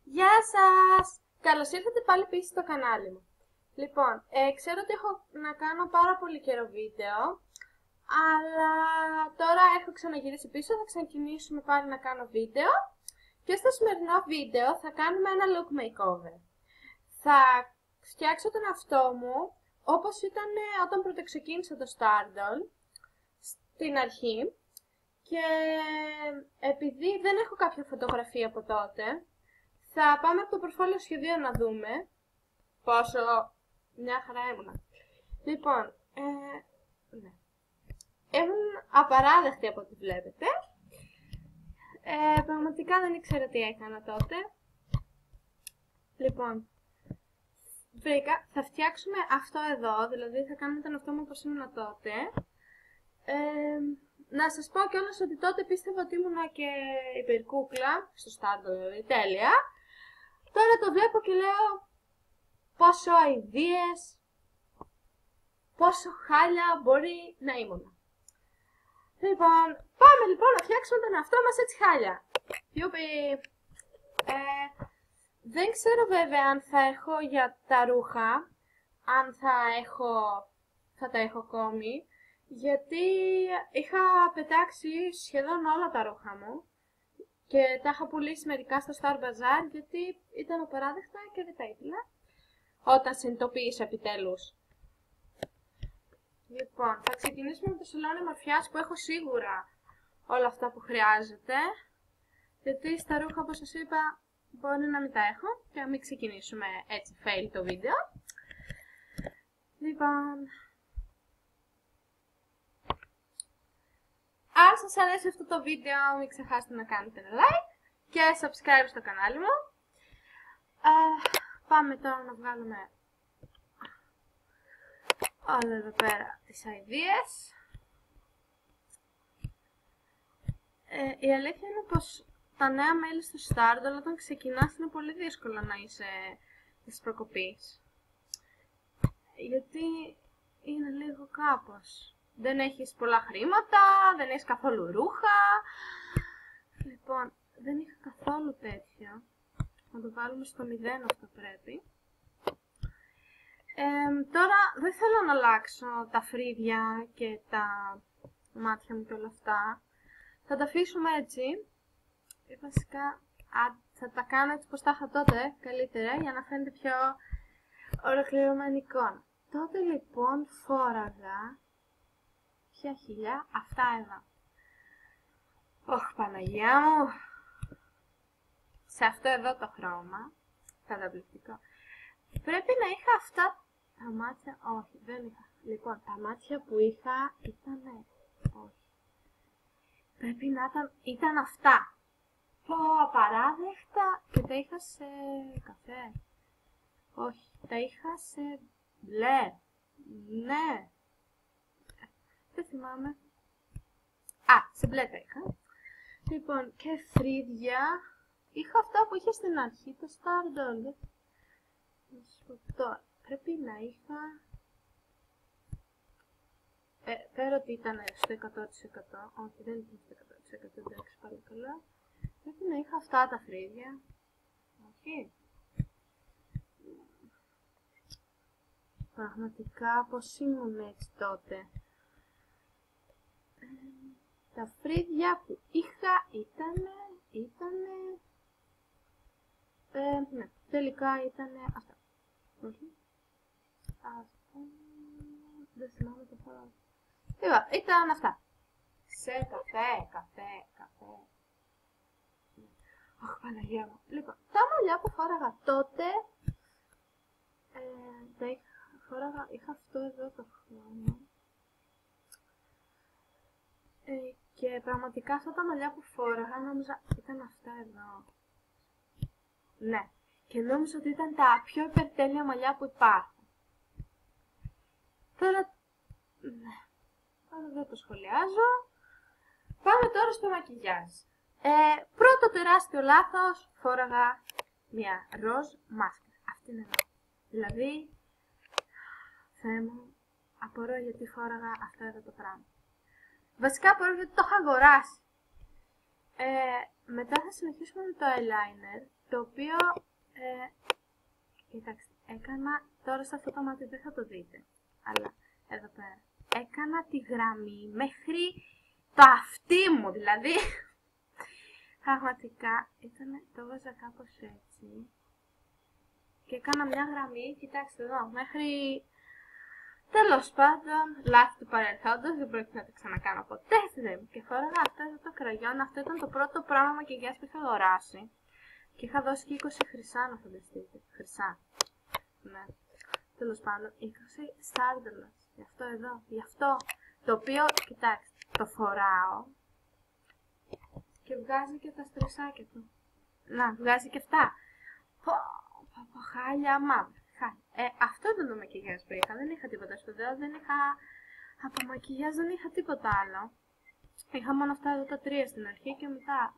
Γεια σας! Καλώς ήρθατε πάλι πίσω στο κανάλι μου. Λοιπόν, ξέρω ότι έχω να κάνω πάρα πολύ καιρό βίντεο, αλλά τώρα έχω ξαναγυρίσει πίσω, θα ξεκινήσουμε πάλι να κάνω βίντεο και στο σημερινό βίντεο θα κάνουμε ένα look makeover. Θα φτιάξω τον εαυτό μου όπως ήταν όταν πρωτοξεκίνησα το Stardoll στην αρχή και επειδή δεν έχω κάποια φωτογραφία από τότε, θα πάμε από το προφόλιο σχεδίο να δούμε πόσο μια χαρά ήμουνα. Λοιπόν, ναι. Ήμουν απαράδεκτη από ό,τι βλέπετε. Πραγματικά δεν ήξερα τι έκανα τότε. Λοιπόν, βρήκα, θα φτιάξουμε αυτό εδώ, δηλαδή θα κάνουμε τον εαυτό μου όπως ήμουν τότε. Να σας πω κιόλας ότι τότε πίστευα ότι ήμουνα και υπερκούκλα, στο Stardoll δηλαδή, τέλεια. Τώρα το βλέπω και λέω πόσο αηδίες, πόσο χάλια μπορεί να ήμουν. Λοιπόν, πάμε λοιπόν να φτιάξουμε τον εαυτό μας έτσι χάλια. Γιούπι. Δεν ξέρω βέβαια αν θα έχω για τα ρούχα, αν θα τα έχω ακόμη, γιατί είχα πετάξει σχεδόν όλα τα ρούχα μου και τα είχα πουλήσει μερικά στο Star Bazaar γιατί ήταν απαράδεκτα και δεν τα ήθελα, όταν συνειδητοποίησα επιτέλους. Λοιπόν, θα ξεκινήσουμε με το σαλόνι μορφιάς που έχω σίγουρα όλα αυτά που χρειάζεται, γιατί στα ρούχα όπως σας είπα μπορεί να μην τα έχω και να μην ξεκινήσουμε έτσι fail το βίντεο. Λοιπόν, αν σας αρέσει αυτό το βίντεο μην ξεχάσετε να κάνετε like και subscribe στο κανάλι μου. Πάμε τώρα να βγάλουμε όλα εδώ πέρα τις αηδίες. Η αλήθεια είναι πως τα νέα μέλη στο Stardoll όταν ξεκινάς είναι πολύ δύσκολο να είσαι της προκοπής. Γιατί είναι λίγο κάπως. Δεν έχεις πολλά χρήματα, δεν έχεις καθόλου ρούχα. Λοιπόν, δεν είχα καθόλου τέτοιο. Να το βάλουμε στο 0 αυτό πρέπει. Τώρα δεν θέλω να αλλάξω τα φρύδια και τα μάτια μου και όλα αυτά. Θα τα αφήσουμε έτσι. Βασικά θα τα κάνω έτσι πως τα είχα τότε καλύτερα για να φαίνεται πιο ολοκληρωμένη εικόνα. Τότε λοιπόν φόραγα ποια χιλιά, αυτά εδώ. Ωχ, Παναγιά μου. Σε αυτό εδώ το χρώμα, καταπληκτικό. Πρέπει να είχα αυτά τα μάτια, όχι, δεν είχα. Λοιπόν, τα μάτια που είχα ήτανε, όχι. Πρέπει να ήταν αυτά. Πω, απαράδεκτα. Και τα είχα σε καφέ. Όχι, τα είχα σε μπλε. Ναι. Δεν θυμάμαι. Α, σε μπλε τα είχα. Λοιπόν, και φρύδια. Είχα αυτά που είχε στην αρχή, το Stardoll. Να σας πω τώρα. Πρέπει να είχα... πέρα ότι ήταν στο 100%. Όχι, δεν ήταν στο 100%. Εντάξει, πάλι καλά. Πρέπει να είχα αυτά τα φρύδια. Όχι. Πραγματικά πως ήμουν έτσι τότε. Τα φρύδια που είχα ήτανε... ναι, τελικά ήτανε αυτά. Όχι. Αυτά... δεν θυμάμαι το φορά. Λοιπόν, ήταν αυτά. Σε καφέ. Αχ, Παναγία μου. Λοιπόν, τα μαλλιά που φόραγα τότε... είχα αυτό εδώ το χρώμα. Και πραγματικά αυτά τα μαλλιά που φόραγα νόμιζα ήταν αυτά εδώ. Ναι. Και νόμιζα ότι ήταν τα πιο υπερτέλεια μαλλιά που υπάρχουν. Τώρα... ναι. Τώρα δεν το σχολιάζω. Πάμε τώρα στο μακιγιάζ. Πρώτο τεράστιο λάθος, φόραγα μια ροζ μάσκα. Αυτή είναι εδώ. Δηλαδή, Θεέ μου, απορώ γιατί φόραγα αυτό εδώ το πράγμα. Βασικά απορώ γιατί το είχα αγοράσει. Μετά θα συνεχίσουμε με το eyeliner. το οποίο, κοιτάξτε, έκανα, τώρα σε αυτό το μάτι δεν θα το δείτε, αλλά εδώ πέρα, έκανα τη γραμμή μέχρι το αυτί μου, δηλαδή, πραγματικά, το βάζα κάπως έτσι, και έκανα μια γραμμή, κοιτάξτε εδώ, μέχρι, τέλος πάντων, λάθη του παρελθόντος, δεν πρόκειται να το ξανακάνω ποτέ στη ζωή μου. Και φόραγα αυτό εδώ το κραγιόν, αυτό ήταν το πρώτο πράγμα μακιγιάζ που είχα αγοράσει. Και είχα δώσει και 20 χρυσά, να φανταστείτε. Χρυσά. Ναι. Τέλος πάντων, 20 στάρντελας. Γι' αυτό εδώ. Γι' αυτό. Το οποίο, κοιτάξτε, το φοράω. Και βγάζει και τα στρεσάκια του. Να, βγάζει και αυτά. Χάλια μαύρα. Αυτό ήταν το μακιγιάζ που είχα. Δεν είχα τίποτα σπουδαίο. Δεν είχα. Από μακιγιάζ δεν είχα τίποτα άλλο. Είχα μόνο αυτά εδώ τα 3 στην αρχή και μετά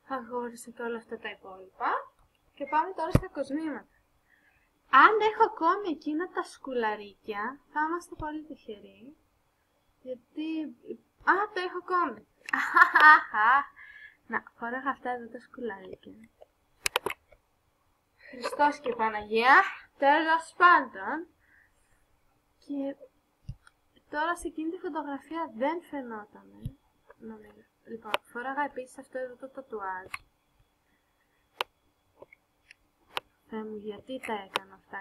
αγόρισα και όλα αυτά τα υπόλοιπα. Και πάμε τώρα στα κοσμήματα. Αν έχω ακόμη εκείνα τα σκουλαρίκια, θα είμαστε πολύ τυχεροί. Γιατί... το έχω ακόμη. Να, φόραγα αυτά εδώ τα σκουλαρίκια. Χριστός και Παναγία, τέλος πάντων. Και τώρα σε εκείνη τη φωτογραφία δεν φαινότανε, νομίζω. Λοιπόν, φόραγα επίσης αυτό εδώ το τατουάζ. Θεέ μου, γιατί τα έκανα αυτά,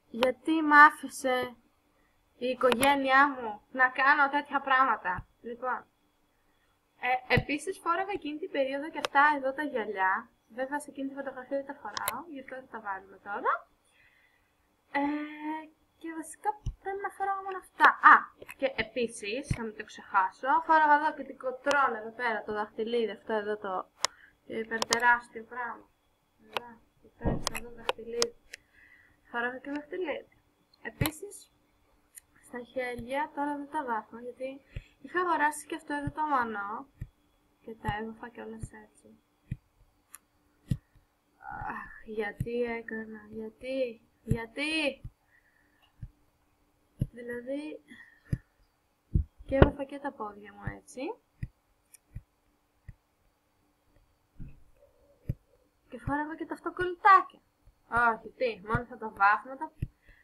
γιατί μ' άφησε η οικογένειά μου να κάνω τέτοια πράγματα. Λοιπόν, επίσης φόραγα εκείνη την περίοδο και αυτά εδώ τα γυαλιά. Βέβαια σε εκείνη τη φωτογραφία δεν τα φοράω, γι' αυτό θα τα βάλουμε τώρα. Και βασικά πρέπει να φοράω μόνο αυτά. Και επίσης, να μην το ξεχάσω, φόραγα εδώ και την κοτρόνα εδώ πέρα, το δαχτυλίδι, αυτό εδώ το υπερτεράστιο πράγμα. Εδώ δαχτυλίδι. Φόραγα και δαχτυλίδι. Επίσης, στα χέρια τώρα δεν τα βάφω, γιατί είχα αγοράσει και αυτό εδώ το μανό και τα έβαφα κιόλας έτσι. Γιατί έκανα, γιατί, δηλαδή, και έβαφα και τα πόδια μου έτσι. Και φόραγα και τα αυτοκολλητάκια. Όχι, τι, μόνο θα τα βάφω,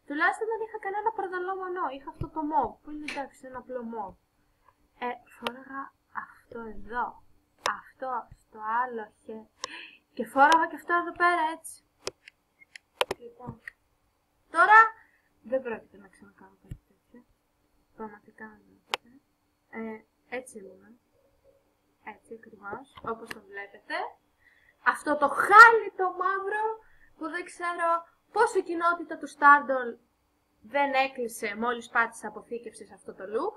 τουλάχιστον δεν είχα κανένα παρδαλό μανό, είχα αυτό το μοβ, που είναι εντάξει, ένα απλό μοβ. Φόραγα αυτό εδώ, αυτό στο άλλο χέρι. Και φόραγα και αυτό εδώ πέρα έτσι. Λοιπόν, τώρα δεν πρόκειται να ξανακάνω κάτι τέτοιο. Πραγματικά δεν πρόκειται. Έτσι ήμουνα. Έτσι ακριβώς, όπως το βλέπετε. Αυτό το χάλι το μαύρο που δεν ξέρω πόσο η κοινότητα του Stardol δεν έκλεισε μόλις πάτησα αποθήκευση σε αυτό το look.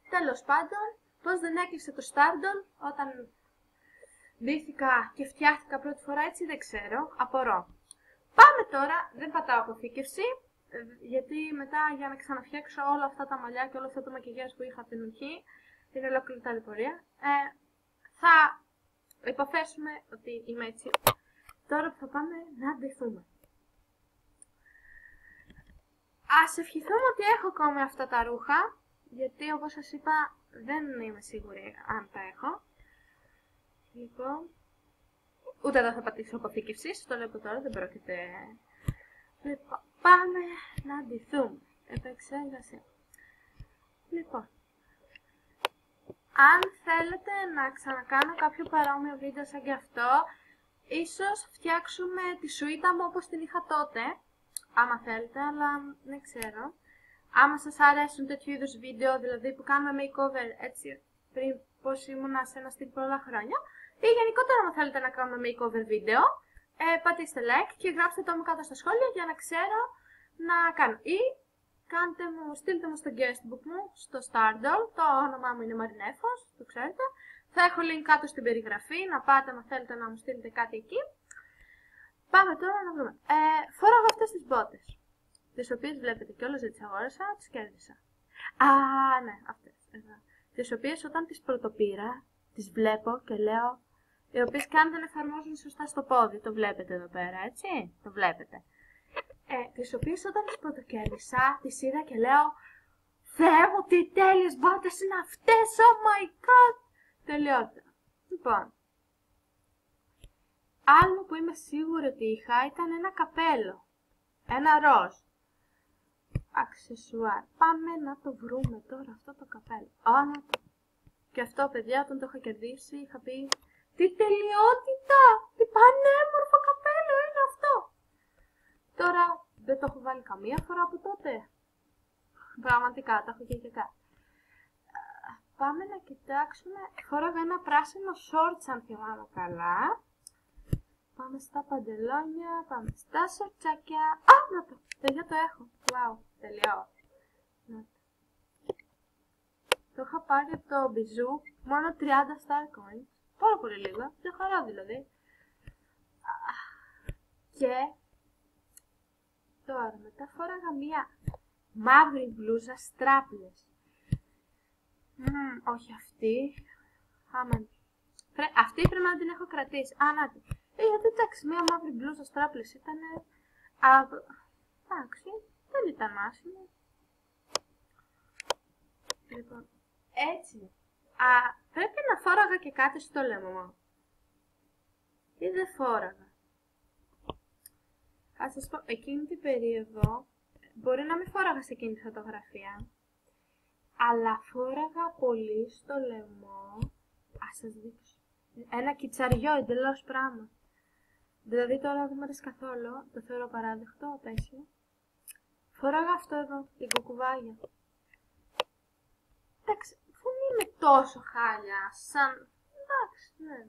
Τέλος πάντων, πώς δεν έκλεισε το Stardol όταν ντύθηκα και φτιάχτηκα πρώτη φορά έτσι, δεν ξέρω, απορώ. Πάμε τώρα, δεν πατάω αποθήκευση, γιατί μετά για να ξαναφτιάξω όλα αυτά τα μαλλιά και όλα αυτά το μακιγιάζ που είχα από την αρχή, την ολόκληρη ταλαιπωρία, θα υποθέσουμε ότι είμαι έτσι. Τώρα που θα πάμε να ντυθούμε. Ας ευχηθούμε ότι έχω ακόμη αυτά τα ρούχα, γιατί όπως σας είπα δεν είμαι σίγουρη αν τα έχω. Λοιπόν, ούτε εδώ θα πατήσω αποθήκευση, το λέω από τώρα, δεν πρόκειται. Λοιπόν, πάμε να ντυθούμε. Επεξεργασία. Λοιπόν, αν θέλετε να ξανακάνω κάποιο παρόμοιο βίντεο σαν και αυτό, ίσως φτιάξουμε τη σουίτα μου όπως την είχα τότε, άμα θέλετε, αλλά δεν ξέρω. Άμα σας αρέσουν τέτοιου είδους βίντεο, δηλαδή που κάνουμε makeover έτσι πριν πώς ήμουνα σε ένα στυλ πολλά χρόνια, ή γενικότερα αν θέλετε να κάνουμε makeover βίντεο, πατήστε like και γράψτε το μου κάτω στα σχόλια για να ξέρω να κάνω. Ή στείλτε μου στο guestbook μου, στο Stardol, το όνομά μου είναι Μαρινέφος, το ξέρετε. Θα έχω link κάτω στην περιγραφή, να πάτε αν θέλετε να μου στείλετε κάτι εκεί. Πάμε τώρα να δούμε. Φόραγα αυτές τις μπότες, τις οποίες βλέπετε κιόλας δεν τις αγόρασα, τις κέρδισα. Ναι, αυτές, εδώ. Τις οποίες όταν τις πρωτοπήρα, τις βλέπω και λέω, οι οποίες καν δεν εφαρμόζουν σωστά στο πόδι, το βλέπετε εδώ πέρα, έτσι, το βλέπετε. Τις οποίες όταν τις πρωτοκέρδισα, τις είδα και λέω, Θεέ μου, τι τέλειες μπότες είναι αυτές, oh my god! Τελειότητα. Λοιπόν, άλλο που είμαι σίγουρη ότι είχα ήταν ένα καπέλο. Ένα ροζ. Αξεσουάρ. Πάμε να το βρούμε τώρα αυτό το καπέλο. Και αυτό, παιδιά, όταν το είχα κερδίσει, είχα πει τι τελειότητα! Τι πανέμορφο καπέλο είναι αυτό! Τώρα δεν το έχω βάλει καμία φορά από τότε. Πραγματικά, τα έχω και κάτι. Πάμε να κοιτάξουμε. Φόραγα ένα πράσινο shorts, αν θυμάμαι καλά. Πάμε στα παντελόνια, πάμε στα σορτσάκια. Να το! Παιδιά, το έχω. Wow, τελειώ. Το είχα πάρει από το Μπιζού, μόνο 30 star coins. Πάρα πολύ λίγα, μια χαρά δηλαδή. Και τώρα μετά φόραγα μια μαύρη μπλούζα στράπλες. Όχι αυτή. Αυτή πρέπει να την έχω κρατήσει. Να τη. Γιατί εντάξει, μια μαύρη μπλούζα στράπλες ήταν. Εντάξει, δεν ήταν άσχημο. Λοιπόν, έτσι. Πρέπει να φόραγα και κάτι στο λαιμό. Ή δεν φόραγα. Θα σας πω, εκείνη την περίοδο, μπορεί να μην φόραγα σε εκείνη τη φωτογραφία, αλλά φόραγα πολύ στο λαιμό. Σας δείξω. Ένα κιτσαριό, εντελώς πράγμα. Δηλαδή τώρα δεν μου αρέσει καθόλου, το θεωρώ παράδεκτο, απέσιο. Φόραγα αυτό εδώ, την κουκουβάγια. Εντάξει, δεν είναι τόσο χάλια, σαν... Εντάξει, ναι.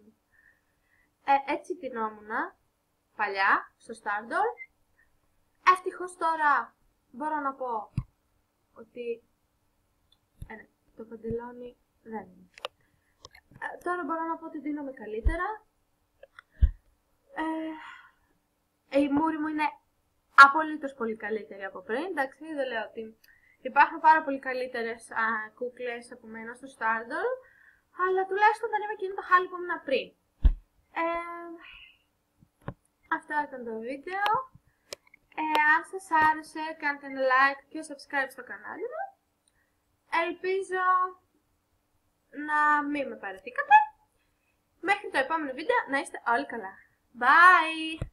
Έτσι τεινόμουνα, παλιά, στο Stardoll. Ευτυχώς τώρα μπορώ να πω ότι το παντελόνι δεν είναι. Τώρα μπορώ να πω ότι δίνομαι καλύτερα. Η μούρη μου είναι απολύτως πολύ καλύτερη από πριν. Εντάξει, δεν λέω ότι υπάρχουν πάρα πολύ καλύτερες κούκλες από μένα στο Stardoll, αλλά τουλάχιστον δεν είμαι εκείνο το χάλι που ήμουν πριν. Αυτό ήταν το βίντεο. Αν σας άρεσε, κάντε ένα like και subscribe στο κανάλι μου. Ελπίζω να μην με παρατήκατε. Μέχρι το επόμενο βίντεο να είστε όλοι καλά. Bye!